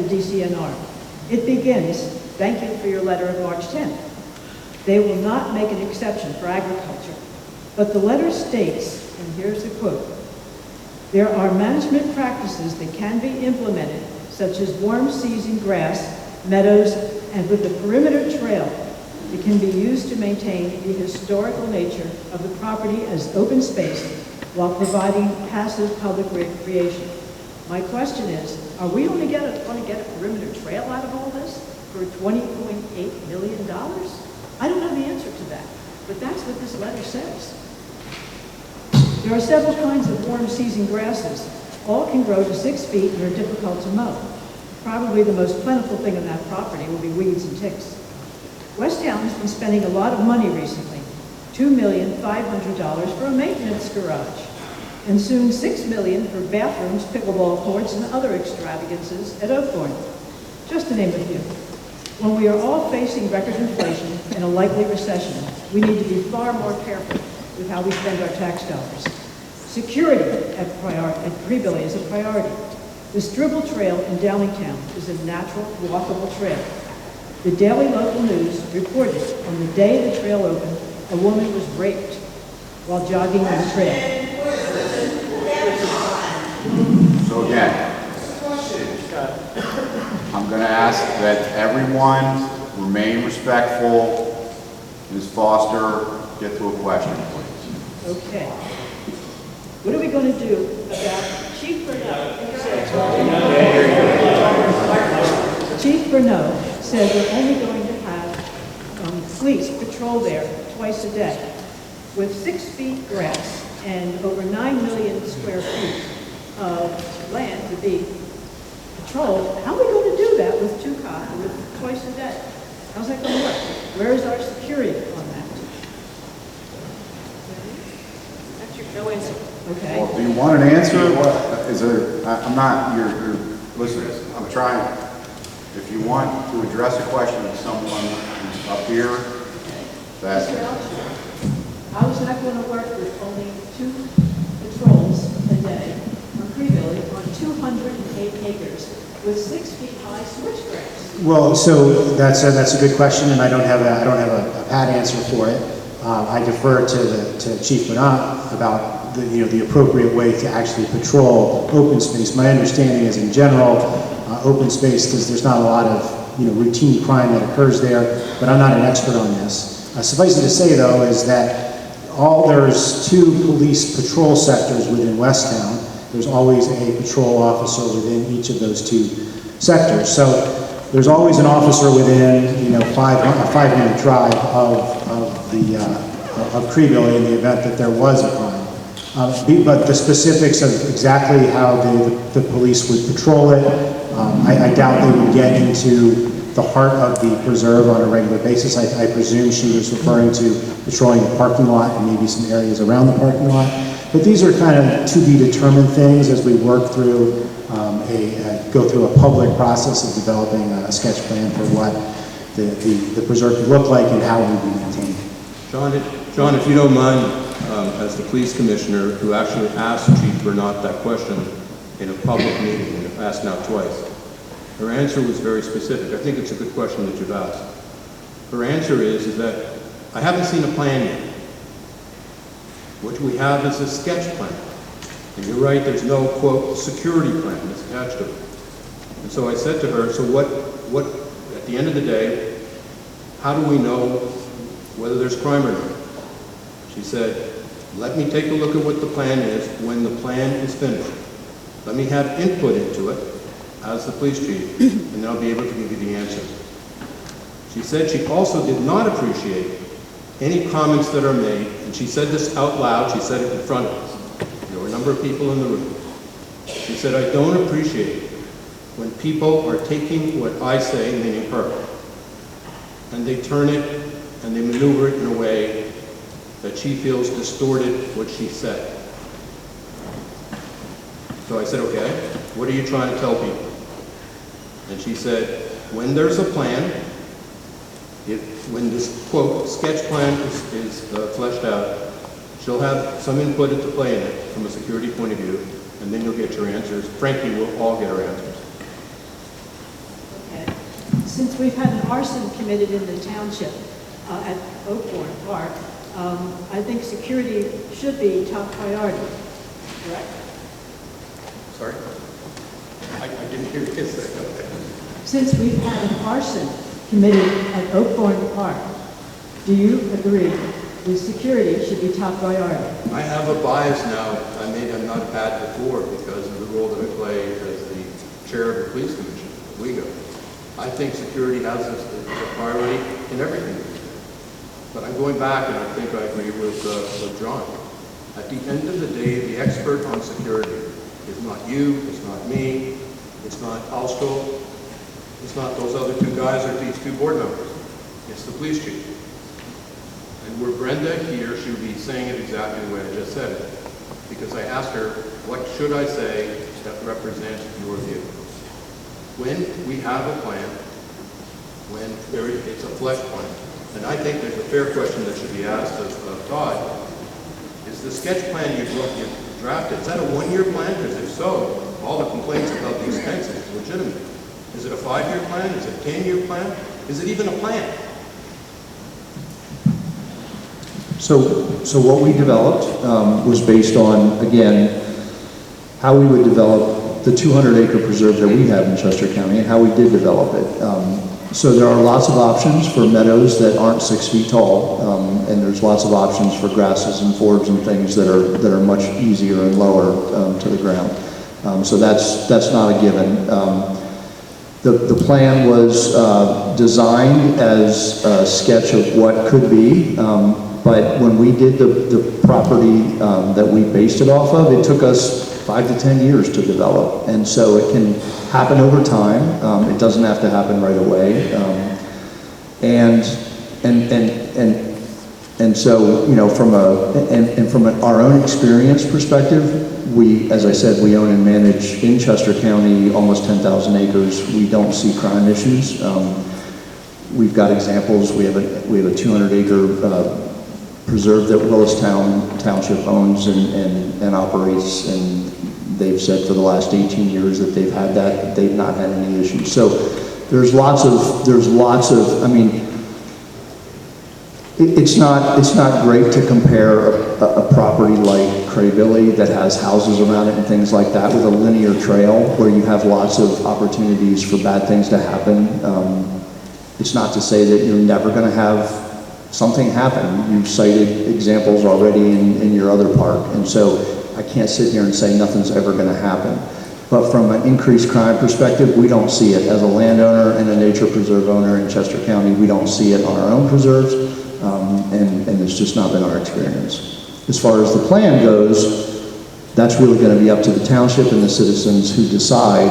DCNR. It begins, "Thank you for your letter of March 10th. They will not make an exception for agriculture." But the letter states, and here's the quote, "There are management practices that can be implemented, such as worm seizing grass, meadows, and with the perimeter trail, it can be used to maintain the historical nature of the property as open space while providing passive public recreation." My question is, are we going to get a perimeter trail out of all this for $20.8 million? I don't know the answer to that, but that's what this letter says. There are several kinds of worm-seizing grasses. All can grow to 6 feet and are difficult to mow. Probably the most plentiful thing on that property will be weeds and ticks. Westtown has been spending a lot of money recently, $2,500,000 for a maintenance garage, and soon $6 million for bathrooms, pickleball courts, and other extravagances at Oakbourne, just to name a few. When we are all facing record inflation and a likely recession, we need to be far more careful with how we spend our tax dollars. Security at Crebilly is a priority. The Stribble Trail in Downingtown is a natural, walkable trail. The Daily Local News reported on the day the trail opened, a woman was raped while jogging on the trail. So again, I'm going to ask that everyone remain respectful. Ms. Foster, get to a question, please. Okay. What are we going to do about Chief Bernot? Chief Bernot said we're only going to have police patrol there twice a day with 6 feet grass and over 9 million square feet of land to be patrolled. How are we going to do that with twice a day? How's that going to work? Where is our security on that? No answer. Okay. Well, do you want an answer? Is there, I'm not, listen, I'm trying, if you want to address a question of someone who's up here, that's it. How is that going to work with only 2 patrols a day on Crebilly on 208 acres with 6 feet high switchgrass? Well, so that's a good question, and I don't have a pat answer for it. I defer to Chief Bernot about the appropriate way to actually patrol open space. My understanding is, in general, open space, there's not a lot of routine crime that occurs there, but I'm not an expert on this. Suffice it to say, though, is that there's 2 police patrol sectors within Westtown. There's always a patrol officer within each of those 2 sectors. So there's always an officer within a 5-minute drive of Crebilly in the event that there was a crime. But the specifics of exactly how the police would patrol it, I doubt they would get into the heart of the preserve on a regular basis. I presume she was referring to patrolling the parking lot and maybe some areas around the parking lot. But these are kind of to be determined things as we work through go through a public process of developing a sketch plan for what the preserve could look like and how it would be maintained. John, if you don't mind, as the police commissioner who actually asked Chief Bernot that question in a public meeting, and asked now twice, her answer was very specific. I think it's a good question that you've asked. Her answer is that I haven't seen a plan yet. What we have is a sketch plan. And you're right, there's no, quote, security plan that's attached to it. And so I said to her, so what, at the end of the day, how do we know whether there's crime or not? She said, let me take a look at what the plan is when the plan is finished. Let me have input into it as the police chief, and then I'll be able to give you the answer. She said she also did not appreciate any comments that are made, and she said this out loud, she said it in front of us. There were a number of people in the room. She said, I don't appreciate when people are taking what I say, meaning her, and they turn it and they maneuver it in a way that she feels distorted what she said. So I said, okay, what are you trying to tell people? And she said, when there's a plan, when this, quote, sketch plan is fleshed out, she'll have some input into play in it from a security point of view, and then you'll get your answers. Frankly, we'll all get our answers. Since we've had an arson committed in the township at Oakbourne Park, I think security should be top priority, correct? Sorry? I didn't hear you say that. Since we've had an arson committed at Oakbourne Park, do you agree that security should be top priority? I have a bias now. I may have not had before because of the role that I play as the chair of the police commission, WEGO. I think security has a priority in everything we do. But I'm going back, and I think I agree with John. At the end of the day, the expert on security is not you, it's not me, it's not Alstro, it's not those other two guys or these two board members. It's the police chief. And were Brenda here, she would be saying it exactly the way I just said it. Because I asked her, what should I say that represents your view? When we have a plan, when it's a flesh plan, and I think there's a fair question that should be asked of Todd, is the sketch plan you drafted, is that a one-year plan? Because if so, all the complaints about these fences is legitimate. Is it a 5-year plan? Is it a 10-year plan? Is it even a plan? So what we developed was based on, again, how we would develop the 200-acre preserve that we have in Chester County and how we did develop it. So there are lots of options for meadows that aren't 6 feet tall, and there's lots of options for grasses and forbs and things that are much easier and lower to the ground. So that's not a given. The plan was designed as a sketch of what could be, but when we did the property that we based it off of, it took us 5 to 10 years to develop, and so it can happen over time. It doesn't have to happen right away, and so from our own experience perspective, we, as I said, we own and manage in Chester County almost 10,000 acres. We don't see crime issues. We've got examples. We have a 200-acre preserve that Westtown Township owns and operates, and they've said for the last 18 years that they've had that, they've not had any issues. So there's lots of, I mean, it's not great to compare a property like Crebilly that has houses around it and things like that with a linear trail where you have lots of opportunities for bad things to happen. It's not to say that you're never going to have something happen. You've cited examples already in your other park, and so I can't sit here and say nothing's ever going to happen. But from an increased crime perspective, we don't see it. As a landowner and a nature preserve owner in Chester County, we don't see it on our own preserves, and it's just not been our experience. As far as the plan goes, that's really going to be up to the township and the citizens who decide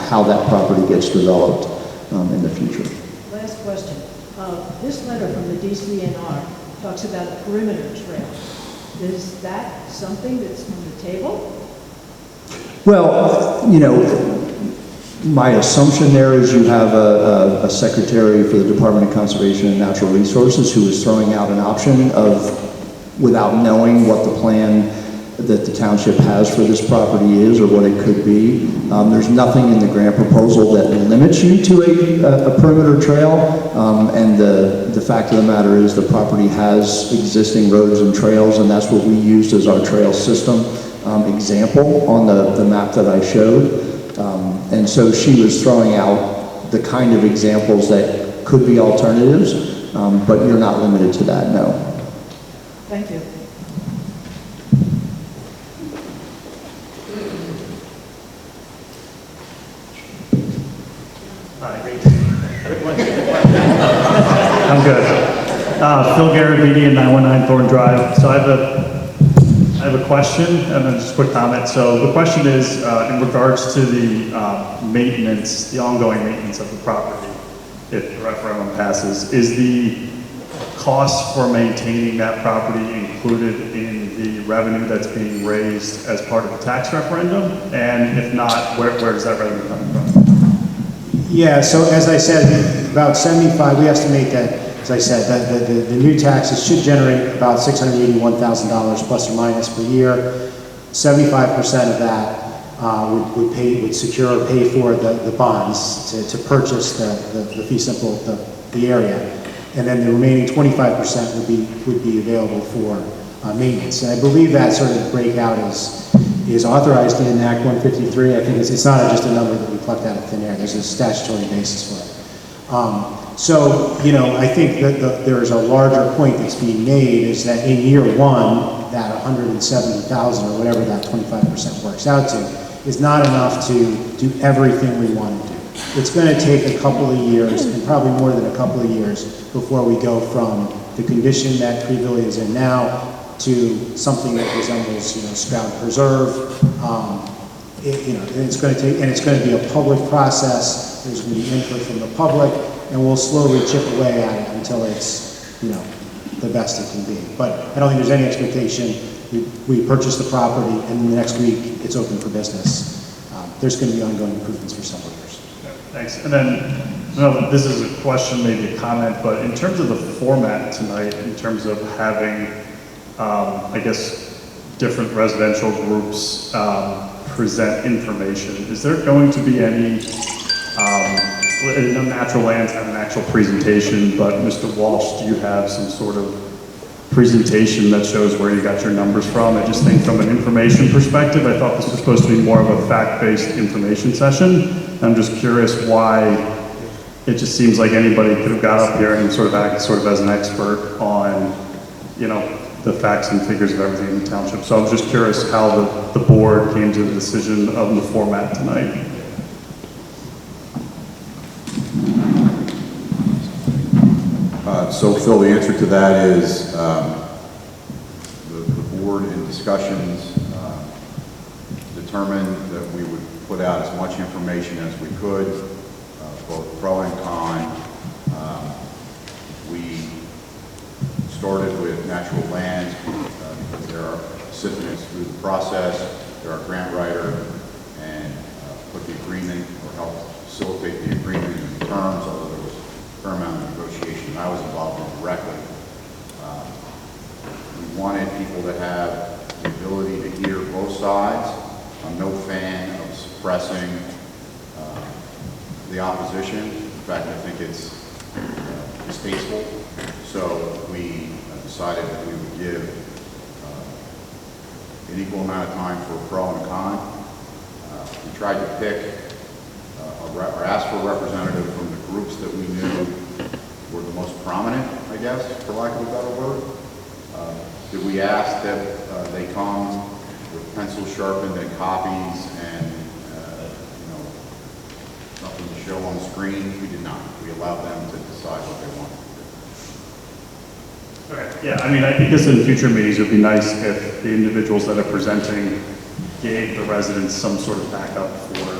how that property gets developed in the future. Last question. This letter from the DCNR talks about a perimeter trail. Is that something that's on the table? Well, my assumption there is you have a secretary for the Department of Conservation and Natural Resources who is throwing out an option of, without knowing what the plan that the township has for this property is or what it could be. There's nothing in the grant proposal that limits you to a perimeter trail, and the fact of the matter is the property has existing roads and trails, and that's what we used as our trail system example on the map that I showed. And so she was throwing out the kind of examples that could be alternatives, but you're not limited to that, no. Thank you. I'm good. Phil Garavini, 919 Thorn Drive. So I have a question and then just a quick comment. So the question is in regards to the maintenance, the ongoing maintenance of the property, if the referendum passes, is the cost for maintaining that property included in the revenue that's being raised as part of the tax referendum? And if not, where is that revenue coming from? Yeah, so as I said, about 75, we estimate that, as I said, that the new taxes should generate about $681,000 plus or minus per year. 75% of that would secure or pay for the bonds to purchase the fee simple, the area. And then the remaining 25% would be available for maintenance. And I believe that sort of breakout is authorized in Act 153. I think it's not just a number that we plucked out of thin air. There's a statutory basis for it. So, you know, I think that there's a larger point that's being made is that in year one, that 170,000 or whatever that 25% works out to is not enough to do everything we want to do. It's going to take a couple of years, and probably more than a couple of years, before we go from the condition that Crebilly is in now to something that resembles, you know, Sprout Preserve. And it's going to take, and it's going to be a public process. There's going to be input from the public, and we'll slowly chip away at it until it's, you know, the best it can be. But I don't think there's any expectation. We purchase the property, and the next week it's open for business. There's going to be ongoing improvements for several years. Thanks. And then, no, this is a question, maybe a comment, but in terms of the format tonight, in terms of having, I guess, different residential groups present information, is there going to be any, Natural Lands have an actual presentation, but Mr. Walsh, do you have some sort of presentation that shows where you got your numbers from? I just think from an information perspective, I thought this was supposed to be more of a fact-based information session. I'm just curious why it just seems like anybody could have got up here and sort of acted sort of as an expert on, you know, the facts and figures of everything in the township. So I was just curious how the board came to the decision of the format tonight. So Phil, the answer to that is the board in discussions determined that we would put out as much information as we could, both pro and con. We started with Natural Lands because they're our recipients through the process. They're our grant writer and put the agreement or helped facilitate the agreement in terms, although there was a fair amount of negotiation I was involved in directly. We wanted people to have the ability to hear both sides. I'm no fan of suppressing the opposition. In fact, I think it's distasteful. So we decided that we would give an equal amount of time for a pro and a con. We tried to pick or ask for a representative from the groups that we knew were the most prominent, I guess, for lack of a better word. Did we ask that they come with pencils sharpened and copies and something to show on the screen? We did not. We allowed them to decide what they wanted to do. Okay. Yeah, I mean, I guess in future meetings it would be nice if the individuals that are presenting gave the residents some sort of backup for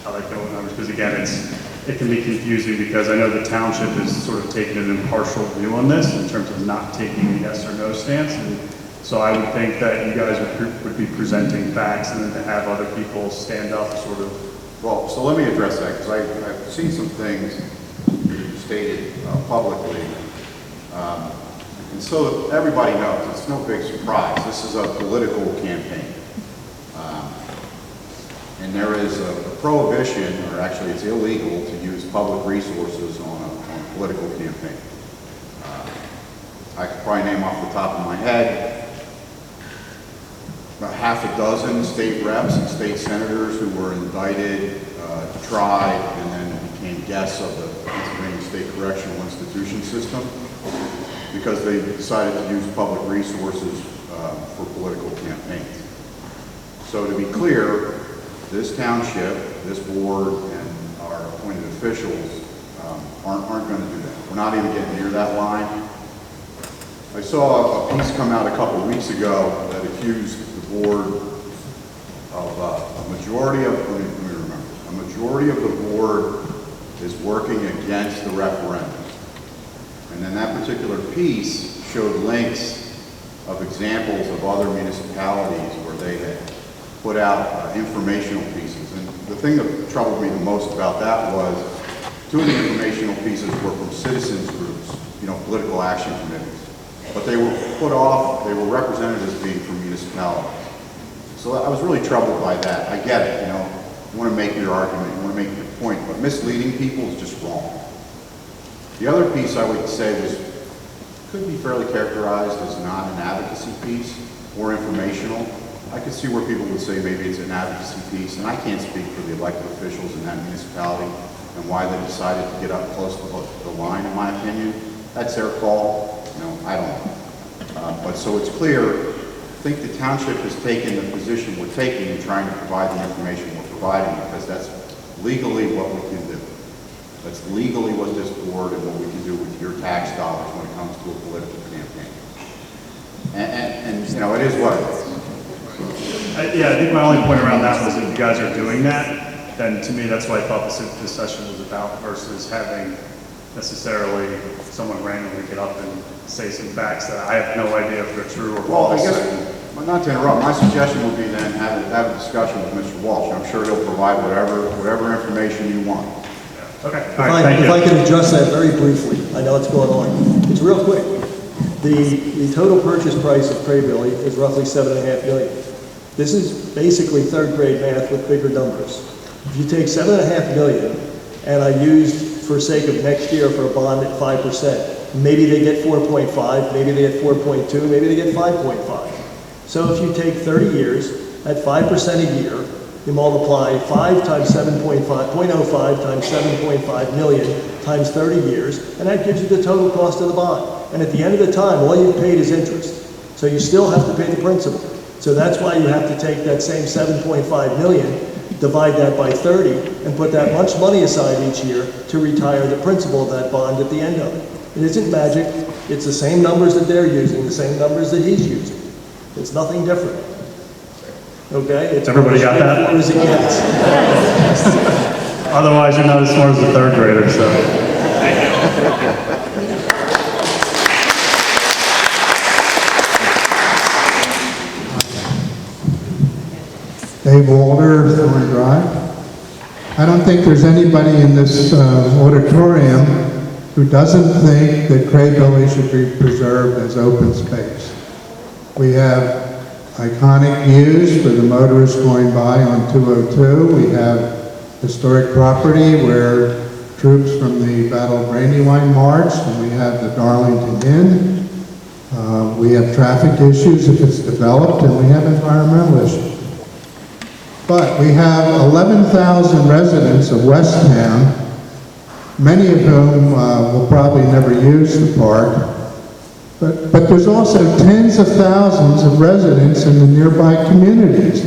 how they go with numbers, because again, it can be confusing because I know the township has sort of taken an impartial view on this in terms of not taking a yes or no stance. And so I would think that you guys would be presenting facts and then to have other people stand up sort of. Well, so let me address that because I've seen some things stated publicly. And so everybody knows, it's no big surprise. This is a political campaign. And there is a prohibition, or actually it's illegal, to use public resources on a political campaign. I could probably name off the top of my head about half a dozen state reps and state senators who were indicted, tried, and then became guests of the Pennsylvania State Correctional Institution system because they decided to use public resources for political campaigns. So to be clear, this township, this board, and our appointed officials aren't going to do that. We're not even getting near that line. I saw a piece come out a couple of weeks ago that accused the board of a majority of, let me remember, a majority of the board is working against the referendum. And then that particular piece showed links of examples of other municipalities where they had put out informational pieces. And the thing that troubled me the most about that was 2 of the informational pieces were from citizens groups, political action committees. But they were put off, they were represented as being from municipalities. So I was really troubled by that. I get it, you know, you want to make your argument, you want to make your point, but misleading people is just wrong. The other piece I would say could be fairly characterized as not an advocacy piece or informational. I could see where people would say maybe it's an advocacy piece, and I can't speak for the elected officials in that municipality and why they decided to get up close to the line, in my opinion. That's their call. You know, I don't know. But so it's clear, I think the township has taken the position we're taking in trying to provide the information we're providing, because that's legally what we can do. That's legally what this board and what we can do with your tax dollars when it comes to a political campaign. And you know, it is what it is. Yeah, I think my only point around that was if you guys are doing that, then to me, that's what I thought this session was about, versus having necessarily someone randomly get up and say some facts that I have no idea if they're true or Well, I false. guess, well, not to interrupt, my suggestion would be then have a discussion with Mr. Walsh. I'm sure he'll provide whatever information you want. Okay, all right, thank If you. I could address that very briefly, I know it's going on. It's real quick. The total purchase price of Crebilly is roughly $7.5 million. This is basically third grade math with bigger numbers. If you take $7.5 million, and I used for sake of next year for a bond at 5%, maybe they get 4.5, maybe they get 4.2, maybe they get 5.5. So if you take 30 years at 5% a year, you multiply 5 times 7.5, 0.05 times 7.5 million times 30 years, and that gives you the total cost of the bond. And at the end of the time, all you've paid is interest. So you still have to pay the principal. So that's why you have to take that same 7.5 million, divide that by 30, and put that much money aside each year to retire the principal of that bond at the end of it. It isn't magic. It's the same numbers that they're using, the same numbers that he's using. It's nothing different. Okay? It's Everybody got that? as it gets. Otherwise, you're not as smart as the third grader, so. Dave Walter, Thorn Drive. I don't think there's anybody in this auditorium who doesn't think that Crebilly should be preserved as open space. We have iconic views for the motorists going by on 202. We have historic property where troops from the Battle of Brandywine marched, and we have the Darlington Inn. We have traffic issues if it's developed, and we have environmental issues. But we have 11,000 residents of Westtown, many of whom will probably never use the park. But there's also tens of thousands of residents in the nearby communities.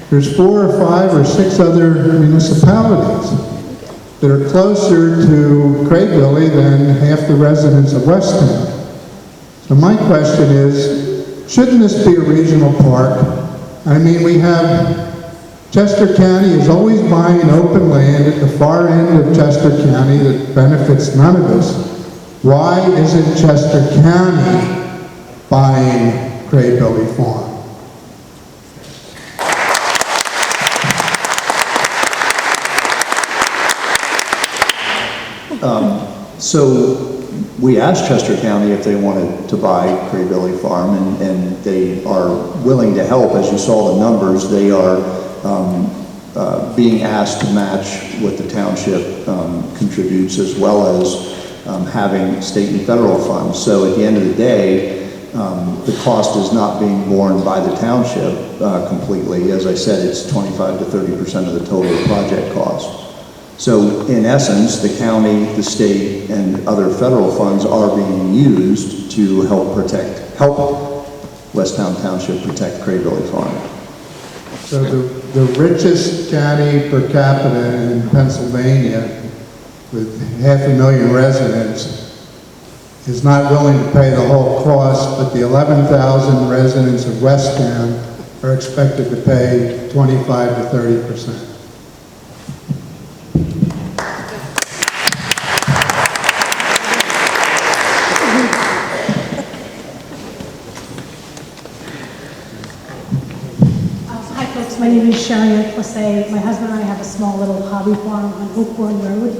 There's 4 or 5 or 6 other municipalities that are closer to Crebilly than half the residents of Westtown. So my question is, shouldn't this be a regional park? I mean, we have Chester County is always buying open land at the far end of Chester County that benefits none of us. Why isn't Chester County buying Crebilly Farm? So we asked Chester County if they wanted to buy Crebilly Farm, and they are willing to help. As you saw the numbers, they are being asked to match what the township contributes, as well as having state and federal funds. So at the end of the day, the cost is not being borne by the township completely. As I said, it's 25 to 30% of the total project cost. So in essence, the county, the state, and other federal funds are being used to help Westtown Township protect Crebilly Farm. So the richest county per capita in Pennsylvania, with 500,000 residents, is not willing to pay the whole cost, but the 11,000 residents of Westtown are expected to pay 25 to 30%. Hi folks, my name is Sharon Plessé. My husband and I have a small little hobby farm on Oakbourne Road.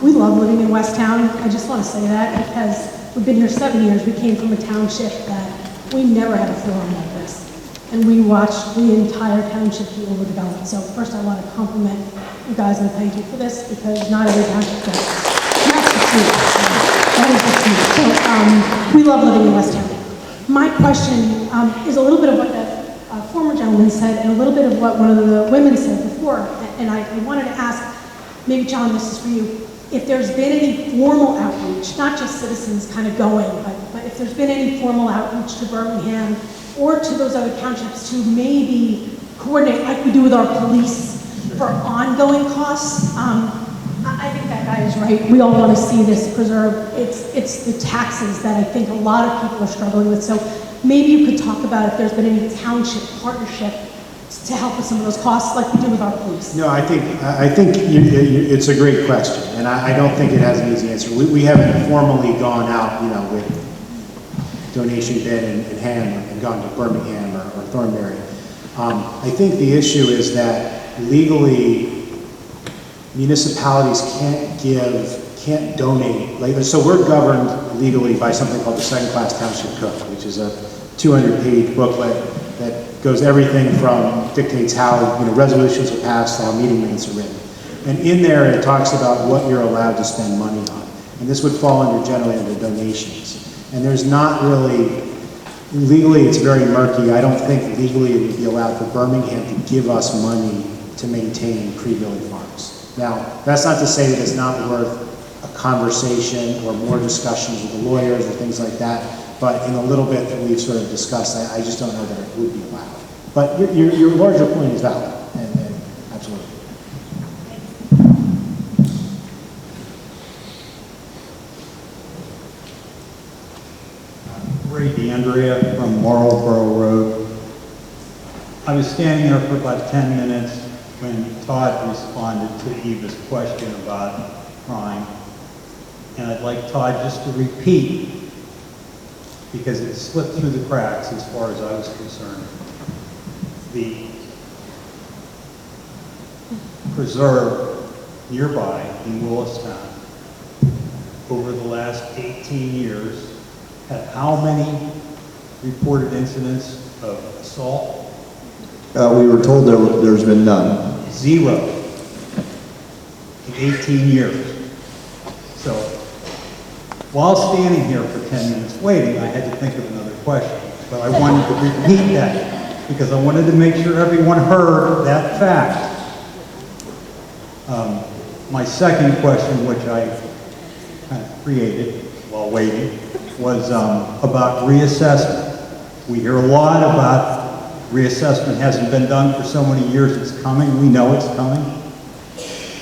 We love living in Westtown. I just want to say that because we've been here 7 years. We came from a township that we never had a forum like this. and we watched the entire township be overdeveloped. So first I want to compliment you guys and thank you for this, because not every township does this. That's the truth. That is the truth. So we love living in Westtown. My question is a little bit of what the former gentleman said and a little bit of what one of the women said before. And I wanted to ask, maybe John, this is for you, if there's been any formal outreach, not just citizens kind of going, but if there's been any formal outreach to Birmingham or to those other townships to maybe coordinate like we do with our police for ongoing costs. I think that guy is right. We all want to see this preserved. It's the taxes that I think a lot of people are struggling with. So maybe you could talk about if there's been any township partnership to help with some of those costs like we do with our police. No, I think it's a great question, and I don't think it has an easy answer. We haven't formally gone out, with donation bin and ham and gone to Birmingham or Thornbury. I think the issue is that legally municipalities can't donate. So we're governed legally by something called the Second Class Township Code, which is a 200-page booklet that goes everything from dictates how resolutions are passed, how meeting minutes are written. And in there it talks about what you're allowed to spend money on. And this would fall generally under donations. And there's not really, legally it's very murky. I don't think legally it would be allowed for Birmingham to give us money to maintain Crebilly farms. Now, that's not to say that it's not worth a conversation or more discussions with the lawyers or things like that. But in a little bit that we've sort of discussed, I just don't know that it would be allowed. But your larger point is valid, and absolutely. Ray DeAndrea from Marlborough Road. I was standing there for about 10 minutes when Todd responded to Eva's question about crime. And I'd like Todd just to repeat, because it slipped through the cracks as far as I was concerned. The preserve nearby in Willistown over the last 18 years had how many reported incidents of assault? We were told there's been none. 0 in 18 years. So while standing here for 10 minutes waiting, I had to think of another question. But I wanted to repeat that because I wanted to make sure everyone heard that fact. My second question, which I kind of created while waiting, was about reassessment. We hear a lot about reassessment hasn't been done for so many years, it's coming. We know it's coming.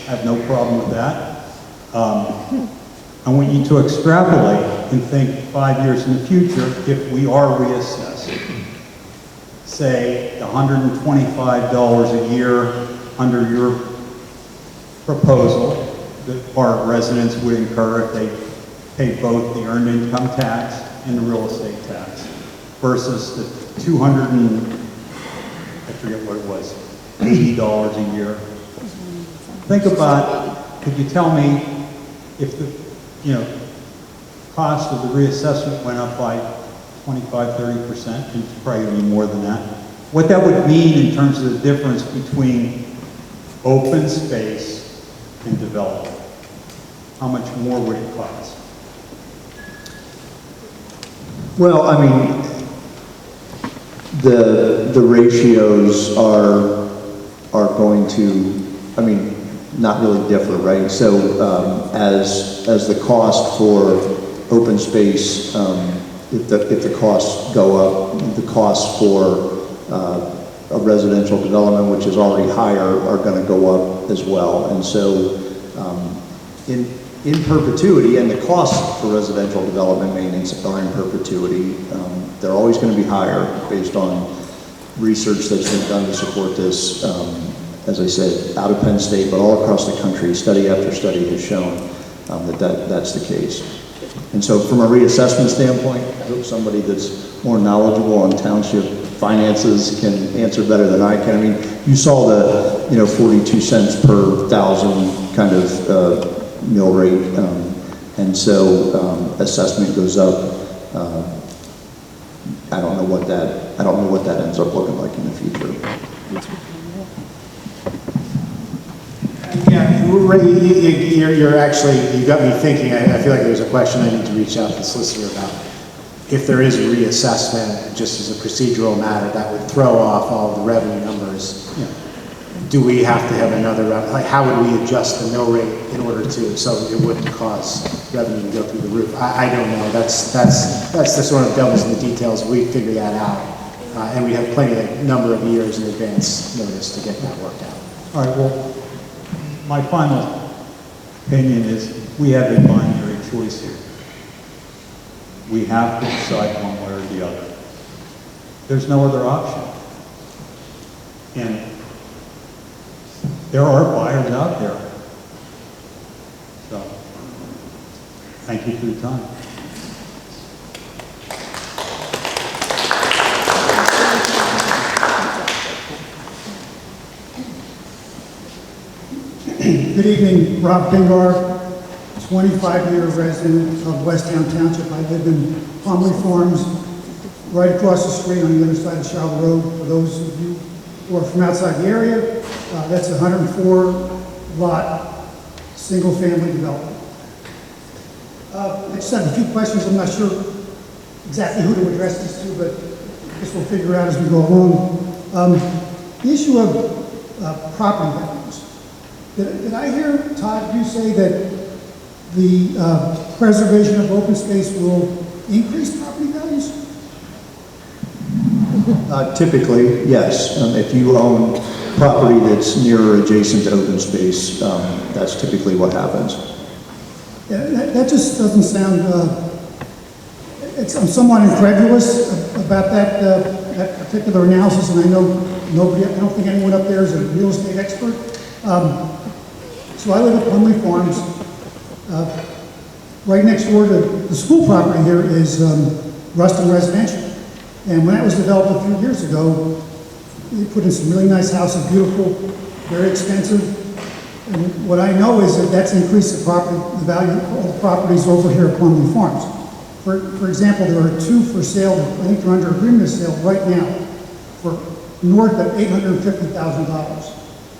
I have no problem with that. I want you to extrapolate and think 5 years in the future if we are reassessed. Say $125 a year under your proposal that our residents would incur if they paid both the earned income tax and the real estate tax versus the I forget what it was, $80 a year. Think about, could you tell me if the cost of the reassessment went up by 25, 30%, and it's probably going to be more than that, what that would mean in terms of the difference between open space and development? How much more would it cost? Well, I mean, the ratios are going to, I mean, not really differ, right? So as the cost for open space, if the costs go up, the costs for a residential development, which is already higher, are going to go up as well. And so in perpetuity, and the costs for residential development maintenance are in perpetuity, they're always going to be higher based on research that's been done to support this. As I said, out of Penn State, but all across the country, study after study has shown that's the case. And so from a reassessment standpoint, I hope somebody that's more knowledgeable on township finances can answer better than I can. I mean, you saw the 42 cents per thousand kind of mill rate, and so assessment goes up I don't know what that ends up looking like in the future. Yeah, you're actually, you got me thinking. I feel like there's a question I need to reach out to the solicitor about. If there is a reassessment, just as a procedural matter, that would throw off all the revenue numbers. You know, do we have to have another, like how would we adjust the mill rate in order to, so it wouldn't cause revenue to go through the roof? I don't know. That's the sort of devil's in the details. We figure that out. And we have plenty of number of years in advance notice to get that worked out. All right, well, my final opinion is we have a binary choice here. We have to decide one way or the other. There's no other option. And there are buyers out there. So, thank you for your time. Good evening, Rob Pingar, 25-year resident of Westtown Township. I live in Plumley Farms, right across the street on the other side of Charlotte Road. For those of you who are from outside the area, that's a 104-lot, single-family development. I just have a few questions. I'm not sure exactly who to address this to, but I guess we'll figure it out as we go along. The issue of property values. Did I hear, Todd, you say that the preservation of open space will increase property values? Typically, yes. If you own property that's near or adjacent to open space, that's typically what happens. Yeah, that just doesn't sound, I'm somewhat incredulous about that particular analysis, and I don't think anyone up there is a real estate expert. So I live at Plumley Farms. Right next door to the school property here is Ruston Residential. And when that was developed a few years ago, they put in some really nice houses, beautiful, very expensive. And what I know is that that's increased the value of all the properties over here at Plumley Farms. For example, there are two for sale, I think they're under agreement to sale right now, for north of $850,000.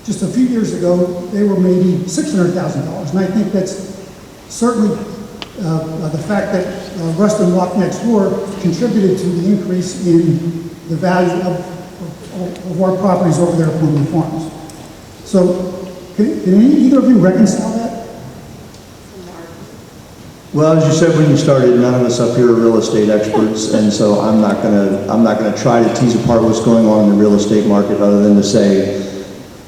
Just a few years ago, they were maybe $600,000. And I think that's certainly the fact that Ruston walked next door contributed to the increase in the value of our properties over there at Plumley Farms. So, can either of you reconcile that? Well, as you said when you started, none of us up here are real estate experts, and so I'm not gonna try to tease apart what's going on in the real estate market, other than to say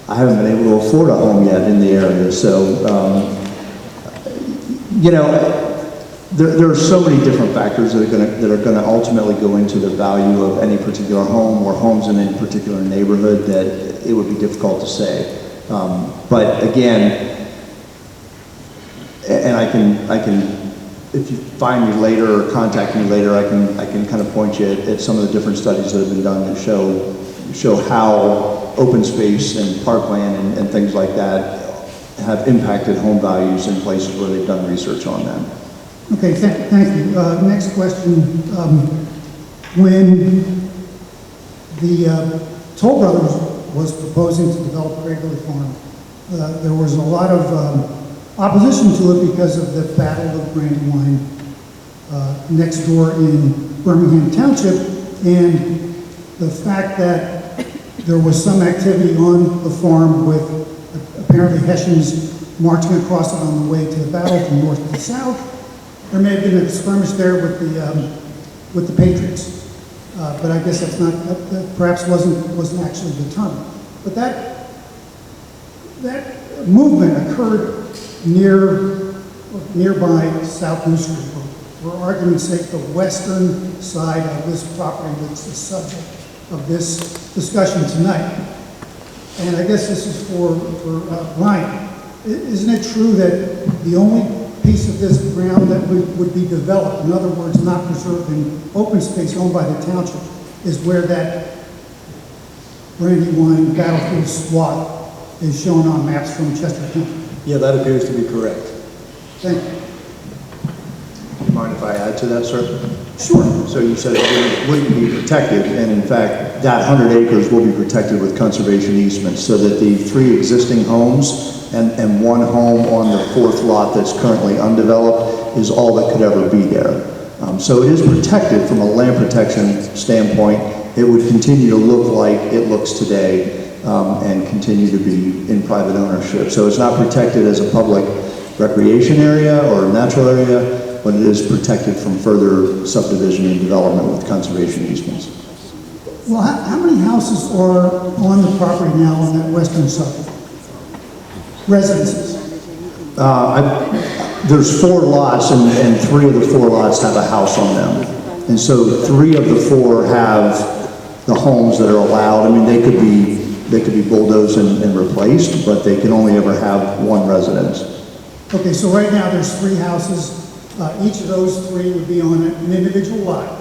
I haven't been able to afford a home yet in the area. So, you know, there are so many different factors that are gonna ultimately go into the value of any particular home or homes in any particular neighborhood that it would be difficult to say. But again, and I can, if you find me later or contact me later, I can kind of point you at some of the different studies that have been done that show how open space and parkland and things like that have impacted home values in places where they've done research on them. Okay, thank you. Next question. When the Toll Brothers was proposing to develop Crebilly Farm, there was a lot of opposition to it because of the Battle of Brandywine next door in Birmingham Township, and the fact that there was some activity on the farm with apparently Hessians marching across it on the way to the battle from north to south. There may have been a skirmish there with the Patriots, but I guess that's not, that perhaps wasn't actually determined. But that movement occurred nearby South New Street, for argument's sake, the western side of this property that's the subject of this discussion tonight. And I guess this is for Ryan. Isn't it true that the only piece of this ground that would be developed, in other words, not preserved in open space owned by the township, is where that Brandywine battlefield swath is shown on maps from Chester County? Yeah, that appears to be correct. Thank you. Do you mind if I add to that, sir? Sure. So you said it wouldn't be protected, and in fact, that 100 acres will be protected with conservation easements, so that the 3 existing homes and 1 home on the 4th lot that's currently undeveloped is all that could ever be there. So it is protected from a land protection standpoint. It would continue to look like it looks today, and continue to be in private ownership. So it's not protected as a public recreation area or natural area, but it is protected from further subdivision and development with conservation easements. Well, how many houses are on the property now on that western side? Residences? There's 4 lots, and 3 of the 4 lots have a house on them. And so 3 of the 4 have the homes that are allowed. I mean, they could be bulldozed and replaced, but they can only ever have 1 residence. Okay, so right now there's 3 houses. Each of those 3 would be on an individual lot.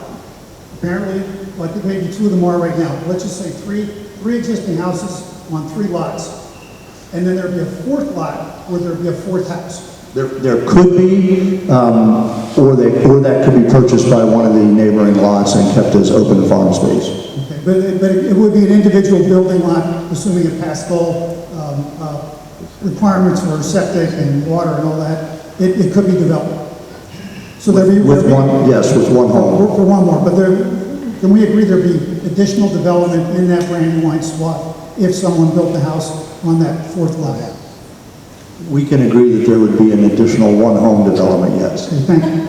Apparently, like maybe 2 of them are right now. Let's just say three existing houses on 3 lots. And then there'd be a 4th lot where there'd be a 4th house. There could be, or that could be purchased by one of the neighboring lots and kept as open farm space. Okay, but it would be an individual building lot, assuming it passed all requirements for septic and water and all that. It could be developed. So there'd be with one home. For one more, but can we agree there'd be additional development in that Brandywine swath if someone built a house on that 4th lot? We can agree that there would be an additional 1 home development, yes. Okay, thank you.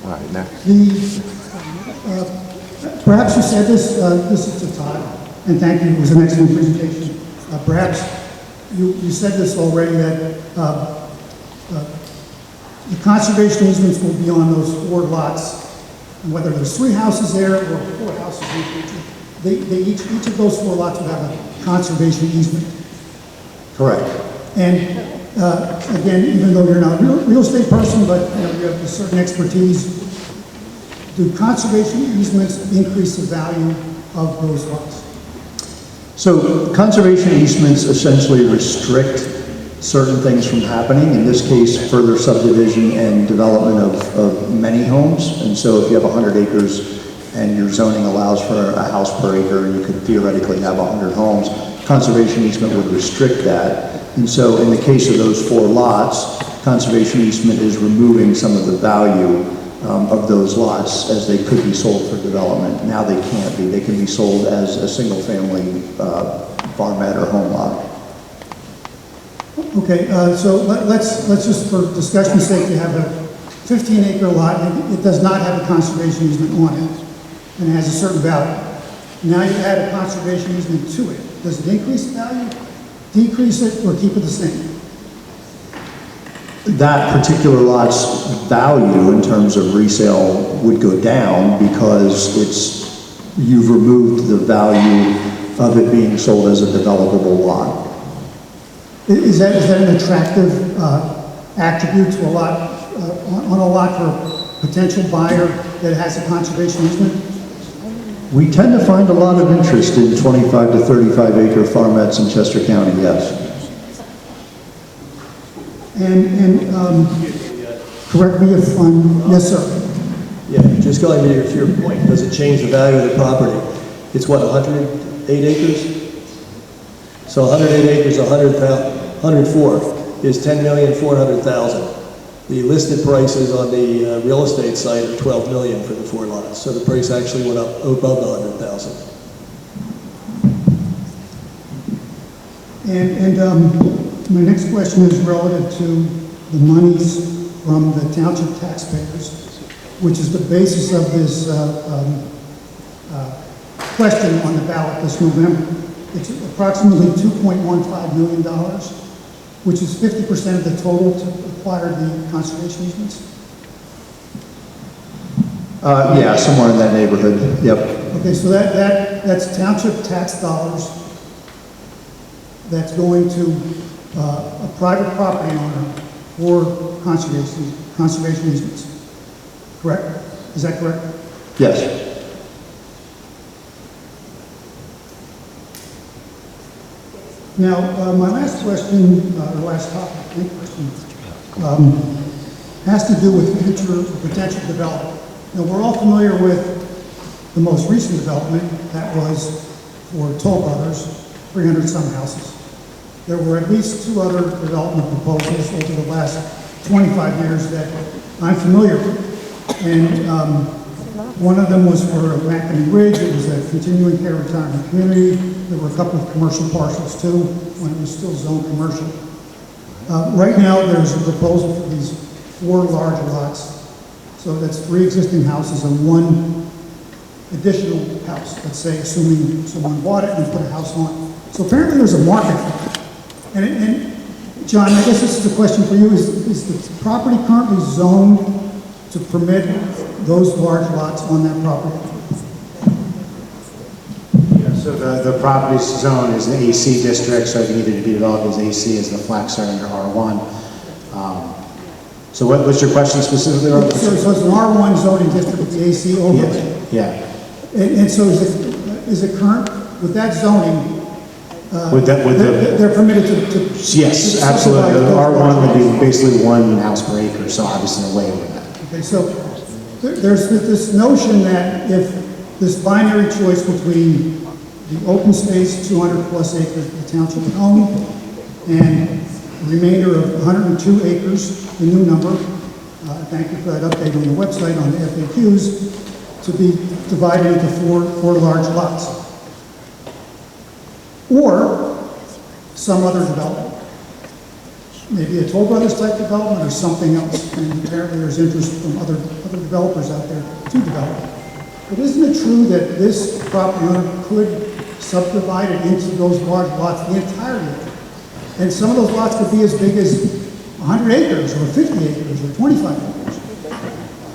All right, next. Perhaps you said this, this is to Todd, and thank you, it was an excellent presentation. Perhaps you said this already, that the conservation easements will be on those 4 lots, and whether there's 3 houses there or 4 houses in the future, each of those 4 lots would have a conservation easement. Correct. And again, even though you're not a real estate person, but you have a certain expertise, do conservation easements increase the value of those lots? So conservation easements essentially restrict certain things from happening. In this case, further subdivision and development of many homes. And so if you have 100 acres and your zoning allows for a house per acre, you could theoretically have 100 homes, conservation easement would restrict that. And so in the case of those 4 lots, conservation easement is removing some of the value of those lots, as they could be sold for development. Now they can't be. They can be sold as a single-family farmette or home lot. Okay, so let's just, for discussion's sake, you have a 15-acre lot, and it does not have a conservation easement on it, and it has a certain value. Now you add a conservation easement to it. Does it increase the value, decrease it, or keep it the same? That particular lot's value in terms of resale would go down because you've removed the value of it being sold as a developable lot. Is that an attractive attribute to a lot, on a lot for a potential buyer that has a conservation easement? We tend to find a lot of interest in 25 to 35 acre farmettes in Chester County, yes. And correct me if I'm, yes, sir. Yeah, just going to your point, does it change the value of the property? It's what, 108 acres? So 108 acres, 104 is $10,400,000. The listed prices on the real estate site are $12 million for the 4 lots. So the price actually went up above the 100,000. My next question is relative to the monies from the township taxpayers, which is the basis of this question on the ballot this November. It's approximately $2.15 million, which is 50% of the total to acquire the conservation easements. Yeah, somewhere in that neighborhood, yep. Okay, so that's township tax dollars that's going to a private property owner for conservation easements. Correct? Is that correct? Yes. Now, my last question, or last topic, question, has to do with future potential development. Now, we're all familiar with the most recent development that was for Toll Brothers, 300 some houses. There were at least 2 other development proposals over the last 25 years that I'm familiar with. And one of them was for Mackinac Ridge. It was a continuing care retirement community. There were a couple of commercial parcels too, when it was still zoned commercial. Right now, there's a proposal for these 4 large lots. So that's 3 existing houses and 1 additional house, let's say, assuming someone bought it and put a house on it. So apparently there's a market for it. And John, I guess this is a question for you. Is the property currently zoned to permit those large lots on that property? Yeah, so the property zone is an AC district, so it can either be developed as AC as the flex zone or R1. So what's your question specifically, Robert? So it's an R1 zoning district with the AC overlay. Yeah. And so is it current, with that zoning, they're permitted to yes, absolutely. The R1 would be basically 1 house per acre, so obviously way over that. Okay, so there's this notion that if this binary choice between the open space, 200 plus acres the township would own, and the remainder of 102 acres, the new number, thank you for that update on the website on the FAQs, to be divided into four large lots. Or some other development. Maybe a Toll Brothers type development or something else. And apparently there's interest from other developers out there to develop. But isn't it true that this property owner could subdivide it into those large lots, the entirety of it? And some of those lots could be as big as 100 acres or 50 acres or 25 acres.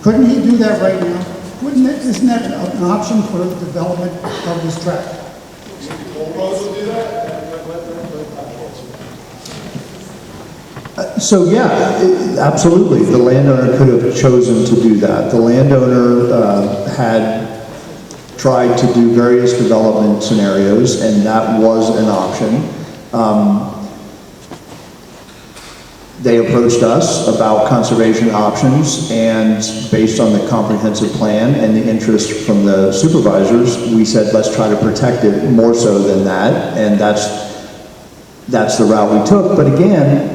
Couldn't he do that right now? Isn't that an option for the development of this tract? So yeah, absolutely. The landowner could have chosen to do that. The landowner had tried to do various development scenarios, and that was an option. They approached us about conservation options, and based on the comprehensive plan and the interest from the supervisors, we said, let's try to protect it more so than that, and that's the route we took. But again,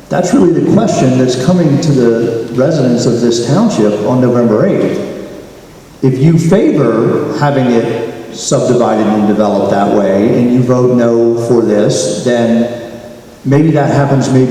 that's really the question that's coming to the residents of this township on November 8th. If you favor having it subdivided and developed that way, and you vote no for this, then maybe that happens maybe